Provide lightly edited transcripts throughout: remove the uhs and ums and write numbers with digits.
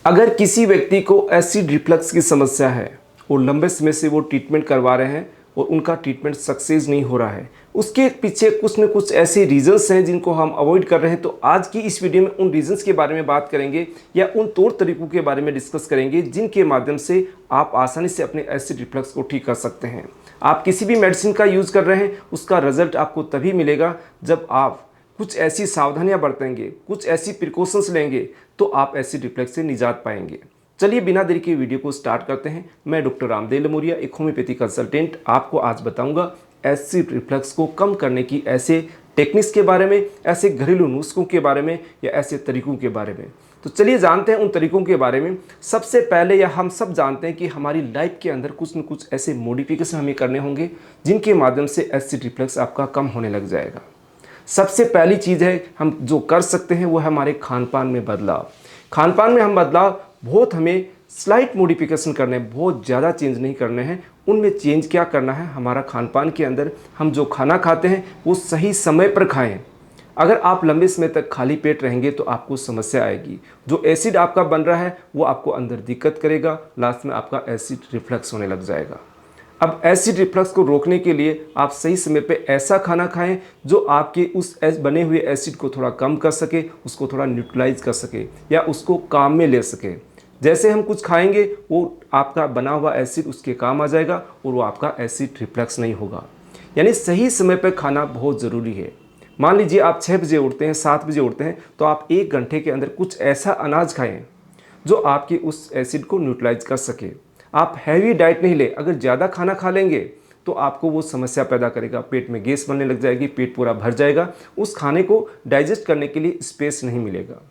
अगर किसी व्यक्ति को एसिड रिफ्लक्स की समस्या है और लंबे समय से वो ट्रीटमेंट करवा रहे हैं और उनका ट्रीटमेंट सक्सेस नहीं हो रहा है, उसके पीछे कुछ न कुछ ऐसे रीजंस हैं जिनको हम अवॉइड कर रहे हैं। तो आज की इस वीडियो में उन रीजंस के बारे में बात करेंगे या उन तौर तरीकों के बारे में डिस्कस करेंगे जिनके माध्यम से आप आसानी से अपने एसिड रिफ्लक्स को ठीक कर सकते हैं। आप किसी भी मेडिसिन का यूज़ कर रहे हैं, उसका रिजल्ट आपको तभी मिलेगा जब आप कुछ ऐसी सावधानियां बरतेंगे, कुछ ऐसी प्रिकॉशंस लेंगे, तो आप एसिड रिफ्लक्स से निजात पाएंगे। चलिए बिना देरी के वीडियो को स्टार्ट करते हैं। मैं डॉक्टर रामदेव लमोरिया, एक होम्योपैथी कंसल्टेंट, आपको आज बताऊंगा एसिड रिफ्लक्स को कम करने की ऐसे टेक्निक्स के बारे में, ऐसे घरेलू नुस्खों के बारे में या ऐसे तरीकों के बारे में। तो चलिए जानते हैं उन तरीकों के बारे में। सबसे पहले या हम सब जानते हैं कि हमारी लाइफ के अंदर कुछ न कुछ ऐसे मॉडिफिकेशन हमें करने होंगे जिनके माध्यम से एसिड रिफ्लक्स आपका कम होने लग जाएगा। सबसे पहली चीज़ है हम जो कर सकते हैं वो है हमारे खान पान में बदलाव। खान पान में हम बदलाव बहुत हमें स्लाइट मॉडिफिकेशन करने हैं, बहुत ज़्यादा चेंज नहीं करने हैं। उनमें चेंज क्या करना है, हमारा खान पान के अंदर हम जो खाना खाते हैं वो सही समय पर खाएं। अगर आप लंबे समय तक खाली पेट रहेंगे तो आपको समस्या आएगी। जो एसिड आपका बन रहा है वो आपको अंदर दिक्कत करेगा, लास्ट में आपका एसिड रिफ्लक्स होने लग जाएगा। अब एसिड रिफ्लक्स को रोकने के लिए आप सही समय पे ऐसा खाना खाएं जो आपके उस बने हुए एसिड को थोड़ा कम कर सके, उसको थोड़ा न्यूट्रलाइज कर सके या उसको काम में ले सके। जैसे हम कुछ खाएंगे वो आपका बना हुआ एसिड उसके काम आ जाएगा और वो आपका एसिड रिफ्लक्स नहीं होगा। यानी सही समय पर खाना बहुत ज़रूरी है। मान लीजिए आप 6 बजे उठते हैं, 7 बजे उठते हैं, तो आप 1 घंटे के अंदर कुछ ऐसा अनाज खाएं जो आपके उस एसिड को न्यूट्रलाइज कर सके। आप हैवी डाइट नहीं ले, अगर ज़्यादा खाना खा लेंगे तो आपको वो समस्या पैदा करेगा, पेट में गैस बनने लग जाएगी, पेट पूरा भर जाएगा, उस खाने को डाइजेस्ट करने के लिए स्पेस नहीं मिलेगा।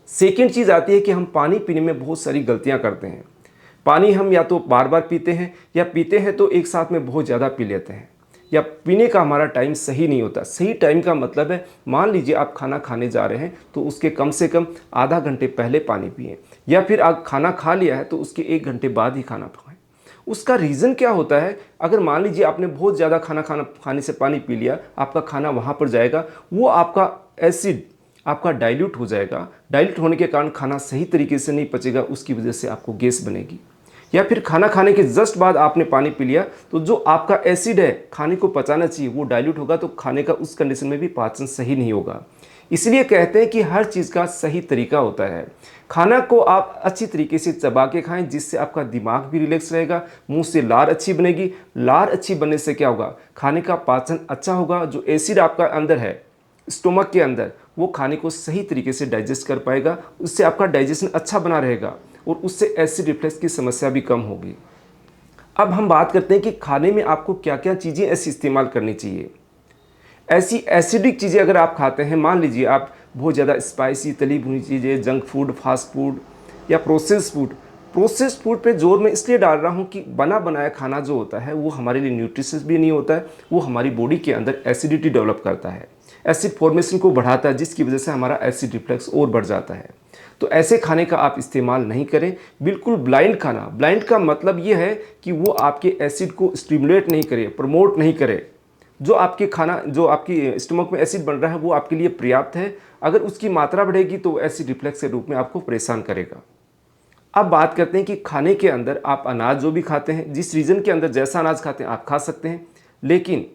सेकेंड चीज़ आती है कि हम पानी पीने में बहुत सारी गलतियां करते हैं। पानी हम या तो बार बार पीते हैं या पीते हैं तो एक साथ में बहुत ज़्यादा पी लेते हैं, या पीने का हमारा टाइम सही नहीं होता। सही टाइम का मतलब है, मान लीजिए आप खाना खाने जा रहे हैं तो उसके कम से कम आधा घंटे पहले पानी पिएं, या फिर आप खाना खा लिया है तो उसके 1 घंटे बाद ही खाना खाएं। उसका रीज़न क्या होता है, अगर मान लीजिए आपने बहुत ज़्यादा खाने से पानी पी लिया, आपका खाना वहाँ पर जाएगा, वो आपका एसिड आपका डाइल्यूट हो जाएगा। डाइल्यूट होने के कारण खाना सही तरीके से नहीं पचेगा, उसकी वजह से आपको गैस बनेगी। या फिर खाना खाने के जस्ट बाद आपने पानी पी लिया तो जो आपका एसिड है खाने को पचाना चाहिए वो डाइल्यूट होगा, तो खाने का उस कंडीशन में भी पाचन सही नहीं होगा। इसलिए कहते हैं कि हर चीज़ का सही तरीका होता है। खाना को आप अच्छी तरीके से चबा के खाएं जिससे आपका दिमाग भी रिलैक्स रहेगा, मुंह से लार अच्छी बनेगी। लार अच्छी बनने से क्या होगा, खाने का पाचन अच्छा होगा। जो एसिड आपका अंदर है स्टोमक के अंदर, वो खाने को सही तरीके से डाइजेस्ट कर पाएगा, उससे आपका डाइजेशन अच्छा बना रहेगा और उससे एसिड रिफ्लक्स की समस्या भी कम होगी। अब हम बात करते हैं कि खाने में आपको क्या क्या चीज़ें ऐसी इस्तेमाल करनी चाहिए। ऐसी एसिडिक चीज़ें अगर आप खाते हैं, मान लीजिए आप बहुत ज़्यादा स्पाइसी तली भुनी चीज़ें, जंक फूड, फास्ट फूड या प्रोसेस्ड फूड पे जोर मैं इसलिए डाल रहा हूँ कि बना बनाया खाना जो होता है वो हमारे लिए न्यूट्रिशियस भी नहीं होता है, वो हमारी बॉडी के अंदर एसिडिटी डेवलप करता है, एसिड फॉर्मेशन को बढ़ाता है, जिसकी वजह से हमारा एसिड रिफ्लक्स और बढ़ जाता है। तो ऐसे खाने का आप इस्तेमाल नहीं करें। बिल्कुल ब्लाइंड खाना, ब्लाइंड का मतलब ये है कि वो आपके एसिड को स्टिमुलेट नहीं करे, प्रमोट नहीं करे। जो आपकी स्टमक में एसिड बन रहा है वो आपके लिए पर्याप्त है। अगर उसकी मात्रा बढ़ेगी तो एसिड रिफ्लक्स के रूप में आपको परेशान करेगा। अब बात करते हैं कि खाने के अंदर आप अनाज जो भी खाते हैं, जिस रीजन के अंदर जैसा अनाज खाते हैं आप खा सकते हैं, लेकिन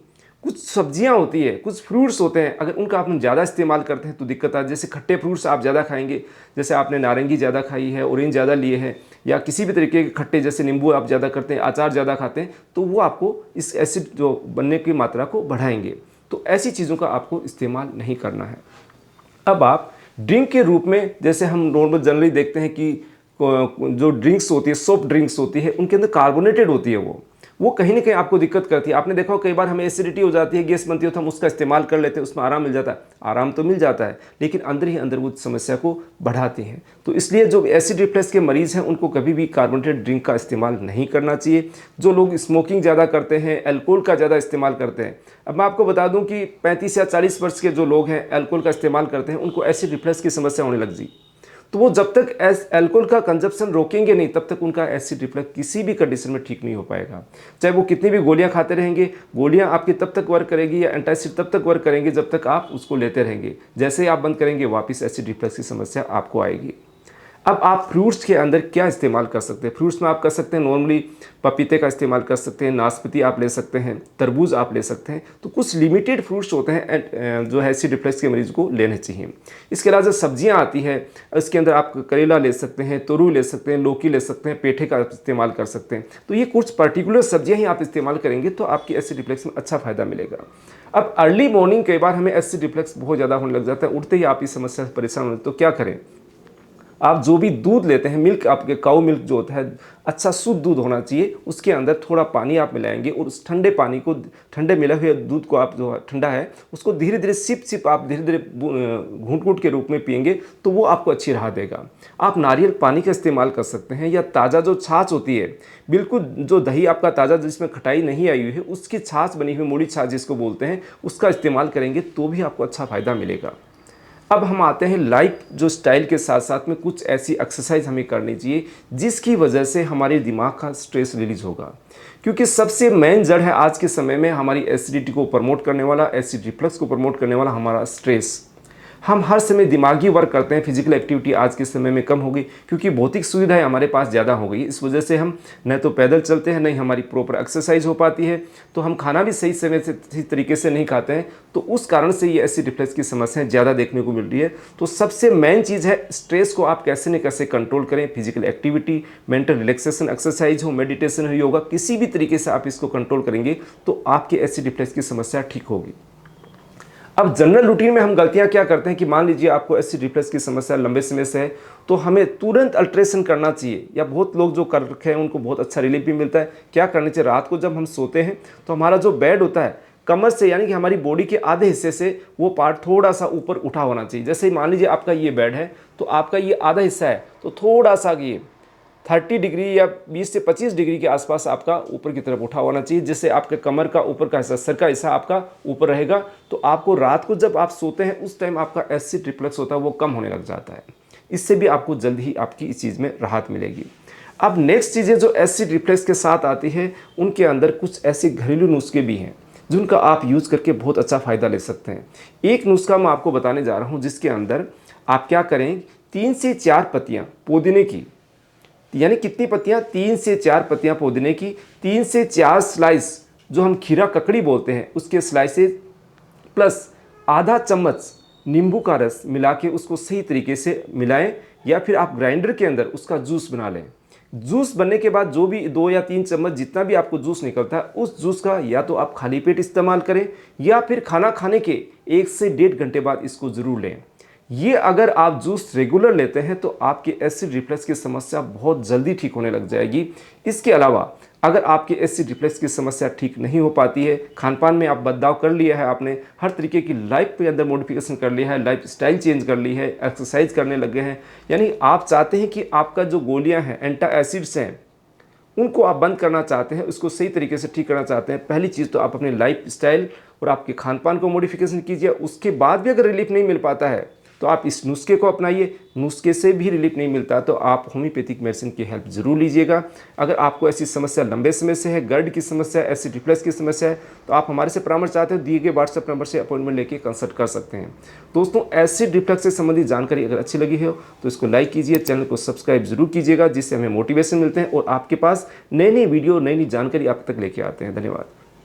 कुछ सब्जियां होती है, कुछ फ्रूट्स होते हैं, अगर उनका आप ज़्यादा इस्तेमाल करते हैं तो दिक्कत आती है। जैसे खट्टे फ्रूट्स आप ज़्यादा खाएंगे, जैसे आपने नारंगी ज़्यादा खाई है, ऑरेंज ज़्यादा लिए हैं, या किसी भी तरीके के खट्टे जैसे नींबू आप ज़्यादा करते हैं, अचार ज़्यादा खाते हैं, तो वो आपको इस एसिड जो बनने की मात्रा को बढ़ाएंगे। तो ऐसी चीज़ों का आपको इस्तेमाल नहीं करना है। अब आप ड्रिंक के रूप में, जैसे हम नॉर्मल जनरली देखते हैं कि जो ड्रिंक्स होती है, सॉफ्ट ड्रिंक्स होती है, उनके अंदर कार्बोनेटेड होती है, वो कहीं ना कहीं आपको दिक्कत करती है। आपने देखा हो कई बार हमें एसिडिटी हो जाती है, गैस बनती है, तो हम उसका इस्तेमाल कर लेते हैं, उसमें आराम मिल जाता है। आराम तो मिल जाता है लेकिन अंदर ही अंदर वो समस्या को बढ़ाती हैं। तो इसलिए जो एसिड रिफ्लक्स के मरीज़ हैं उनको कभी भी कार्बोनेटेड ड्रिंक का इस्तेमाल नहीं करना चाहिए। जो लोग स्मोकिंग ज़्यादा करते हैं, अल्कोहल का ज़्यादा इस्तेमाल करते हैं, अब मैं आपको बता दूँ कि 35 या 40 वर्ष के जो लोग हैं अल्कोहल का इस्तेमाल करते हैं, उनको एसिड रिफ्लक्स की समस्या होने लग जी। तो वो जब तक अल्कोहल का कंजप्शन रोकेंगे नहीं तब तक उनका एसिड रिफ्लक्स किसी भी कंडीशन में ठीक नहीं हो पाएगा। चाहे वो कितनी भी गोलियां खाते रहेंगे, गोलियां आपकी तब तक वर्क करेगी या एंटासिड तब तक वर्क करेंगे जब तक आप उसको लेते रहेंगे। जैसे ही आप बंद करेंगे वापस एसिड रिफ्लक्स की समस्या आपको आएगी। अब आप फ्रूट्स के अंदर क्या इस्तेमाल कर सकते हैं? फ्रूट्स में आप कर सकते हैं नॉर्मली पपीते का इस्तेमाल कर सकते हैं, नाशपाती आप ले सकते हैं, तरबूज आप ले सकते हैं। तो कुछ लिमिटेड फ्रूट्स होते हैं जो है एसिड रिफ्लक्स के मरीज़ को लेने चाहिए। इसके अलावा जो सब्जियां आती है इसके अंदर आप करेला ले सकते हैं, तोरू ले सकते हैं, लौकी ले सकते हैं, पेठे का इस्तेमाल कर सकते हैं। तो ये कुछ पर्टिकुलर सब्जियां ही आप इस्तेमाल करेंगे तो आपकी एसिड रिफ्लक्स में अच्छा फ़ायदा मिलेगा। अब अर्ली मॉर्निंग कई बार हमें एसिड रिफ्लक्स बहुत ज़्यादा होने लग जाता है, उठते ही आप इस समस्या से परेशान होते हैं, तो क्या करें? आप जो भी दूध लेते हैं, मिल्क आपके काऊ मिल्क जो होता है अच्छा शुद्ध दूध होना चाहिए, उसके अंदर थोड़ा पानी आप मिलाएंगे और उस ठंडे पानी को, ठंडे मिले हुए दूध को आप जो ठंडा है उसको धीरे धीरे सिप सिप आप धीरे धीरे घूंट घूंट के रूप में पिएंगे तो वो आपको अच्छी राहत देगा। आप नारियल पानी का इस्तेमाल कर सकते हैं या ताज़ा जो छाछ होती है, बिल्कुल जो दही आपका ताज़ा जिसमें खटाई नहीं आई हुई है उसकी छाछ बनी हुई, मोड़ी छाछ जिसको बोलते हैं, उसका इस्तेमाल करेंगे तो भी आपको अच्छा फ़ायदा मिलेगा। अब हम आते हैं लाइफ जो स्टाइल के साथ साथ में कुछ ऐसी एक्सरसाइज हमें करनी चाहिए जिसकी वजह से हमारे दिमाग का स्ट्रेस रिलीज होगा, क्योंकि सबसे मेन जड़ है आज के समय में हमारी एसिडिटी को प्रमोट करने वाला, एसिड रिफ्लक्स को प्रमोट करने वाला हमारा स्ट्रेस। हम हर समय दिमागी वर्क करते हैं, फिजिकल एक्टिविटी आज के समय में कम हो गई क्योंकि भौतिक सुविधाएं हमारे पास ज़्यादा हो गई। इस वजह से हम न तो पैदल चलते हैं, नहीं हमारी प्रॉपर एक्सरसाइज हो पाती है, तो हम खाना भी सही समय से सही तरीके से नहीं खाते हैं, तो उस कारण से ये एसिड रिफ्लक्स की समस्याएं ज़्यादा देखने को मिल रही है। तो सबसे मेन चीज़ है स्ट्रेस को आप कैसे न कैसे कंट्रोल करें। Physical activity, mental relaxation exercise हो, मेडिटेशन हो, योगा, किसी भी तरीके से आप इसको कंट्रोल करेंगे तो आपके एसिड रिफ्लक्स की समस्या ठीक होगी। अब जनरल रूटीन में हम गलतियां क्या करते हैं कि मान लीजिए आपको एसिड रिफ्लक्स की समस्या लंबे समय से है तो हमें तुरंत अल्ट्रेशन करना चाहिए, या बहुत लोग जो कर रखे हैं उनको बहुत अच्छा रिलीफ भी मिलता है। क्या करना चाहिए? रात को जब हम सोते हैं तो हमारा जो बेड होता है कमर से, यानी कि हमारी बॉडी के आधे हिस्से से वो पार्ट थोड़ा सा ऊपर उठा होना चाहिए। जैसे ही मान लीजिए आपका ये बेड है तो आपका ये आधा हिस्सा है तो थोड़ा सा ये 30 डिग्री या 20 से 25 डिग्री के आसपास आपका ऊपर की तरफ उठा होना चाहिए, जिससे आपके कमर का ऊपर का हिस्सा, सर का हिस्सा आपका ऊपर रहेगा। तो आपको रात को जब आप सोते हैं उस टाइम आपका एसिड रिफ्लक्स होता है वो कम होने लग जाता है। इससे भी आपको जल्द ही आपकी इस चीज़ में राहत मिलेगी। अब नेक्स्ट चीज़ें जो एसिड रिफ्लक्स के साथ आती है उनके अंदर कुछ ऐसे घरेलू नुस्खे भी हैं जिनका आप यूज़ करके बहुत अच्छा फ़ायदा ले सकते हैं। एक नुस्खा मैं आपको बताने जा रहा हूँ जिसके अंदर आप क्या करें, 3 से 4 पत्तियाँ पुदीने की, यानी कितनी पत्तियां? 3 से 4 पत्तियां पुदीने की, 3 से 4 स्लाइस जो हम खीरा ककड़ी बोलते हैं उसके स्लाइसेस, प्लस आधा चम्मच नींबू का रस मिला के उसको सही तरीके से मिलाएं, या फिर आप ग्राइंडर के अंदर उसका जूस बना लें। जूस बनने के बाद जो भी 2 या 3 चम्मच जितना भी आपको जूस निकलता है उस जूस का या तो आप खाली पेट इस्तेमाल करें या फिर खाना खाने के 1 से 1.5 घंटे बाद इसको ज़रूर लें। ये अगर आप जूस रेगुलर लेते हैं तो आपके एसिड रिफ्लक्स की समस्या बहुत जल्दी ठीक होने लग जाएगी। इसके अलावा अगर आपके एसिड रिफ्लक्स की समस्या ठीक नहीं हो पाती है, खान पान में आप बदलाव कर लिया है, आपने हर तरीके की लाइफ के अंदर मॉडिफिकेशन कर लिया है, लाइफ स्टाइल चेंज कर ली है, एक्सरसाइज करने लगे हैं, यानी आप चाहते हैं कि आपका जो गोलियां हैं, एंटा एसिड्स हैं, उनको आप बंद करना चाहते हैं, उसको सही तरीके से ठीक करना चाहते हैं, पहली चीज़ तो आप अपने लाइफ स्टाइल और आपके खान पान को मॉडिफिकेशन कीजिए। उसके बाद भी अगर रिलीफ नहीं मिल पाता है तो आप इस नुस्खे को अपनाइए। नुस्खे से भी रिलीफ नहीं मिलता तो आप होम्योपैथिक मेडिसिन की हेल्प ज़रूर लीजिएगा। अगर आपको ऐसी समस्या लंबे समय से है, गर्ड की समस्या, एसिड रिफ्लक्स की समस्या है, तो आप हमारे से परामर्श चाहते हो दिए गए व्हाट्सएप नंबर से अपॉइंटमेंट लेके कंसल्ट कर सकते हैं। दोस्तों, एसिड रिफ्लक्स से संबंधित जानकारी अगर अच्छी लगी हो तो इसको लाइक कीजिए, चैनल को सब्सक्राइब जरूर कीजिएगा, जिससे हमें मोटिवेशन मिलते हैं और आपके पास नई नई वीडियो, नई नई जानकारी आप तक लेके आते हैं। धन्यवाद।